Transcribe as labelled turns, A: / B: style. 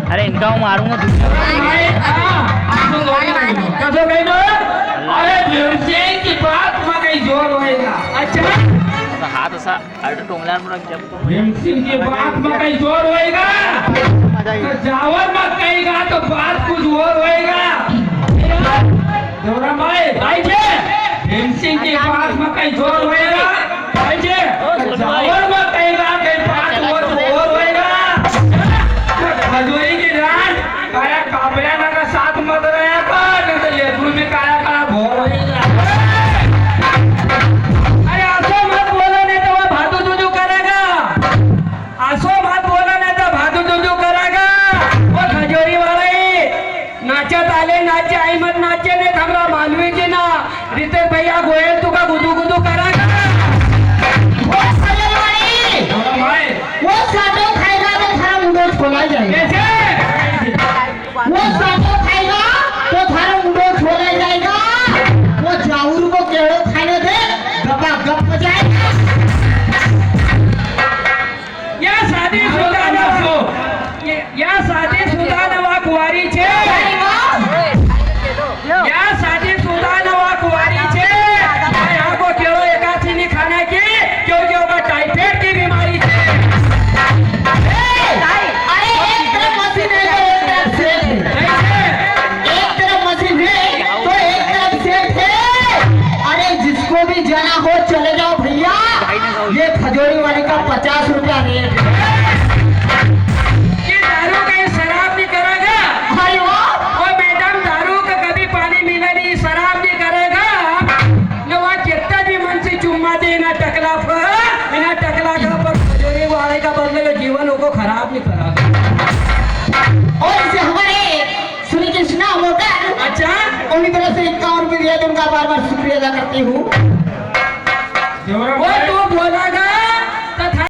A: अरे इनका मैं मारूंगा
B: कसं काही ना अरे भीमसेन की बात में काही जोर होएगा अच्छा
A: हाथ असा अड टोंगल्यावर पण जब
B: भीमसेन की बात में काही जोर होएगा तो जावर मत कहेगा तो बात कुछ और होएगा देवरामाई पाहिजे भीमसेन की बात में काही जोर होएगा पाहिजे जावर मत कहेगा कि बात और होएगा खजोरी की रात काया कापड्या नका साथ मत रहा का नहीं तो लेटू में काया काया भोर होएगा अरे असो मत बोलो नहीं तो वो भादू जुजू करेगा असो मत बोलो नहीं तो भादू जुजू करेगा वो खजोरी वाले नाचत आले नाचे आई मत नाचे ने हमरा मालवी के ना रितेश भैया गोयल तू का गुदू गुदू करेगा वो खजोरी वाली वो साटो खाएगा तो थारा मुंडो छोड़ा जाएगा वो साटो खाएगा तो थारा मुंडो छोड़ा जाएगा वो जाऊर को केड़ो खाने दे गपा गप जाएगा या शादी शुदा नवा या शादी शुदा नवा कुवारी छे या शादी शुदा नवा कुवारी छे यहाँ को केड़ो एकाची नहीं खाना की क्योंकि होगा टाइफाइड की बीमारी छे भी जाना हो चले जाओ भैया ये खजोरी वाले का 50 रुपया रेट ये दारू कहीं शराब नहीं करेगा अरे वो मैडम दारू का कभी पानी मिला नहीं शराब नहीं करेगा न वहाँ कितना भी मन से चुम्मा दे ना टकला का पर खजोरी वाले का बदले में जीवन को खराब नहीं करेगा और इसे हमारे श्री कृष्णा मोटर अच्छा उनकी तरफ से 51 रुपये दिया तो उनका बार बार शुक्रिया अदा करती हूँ वो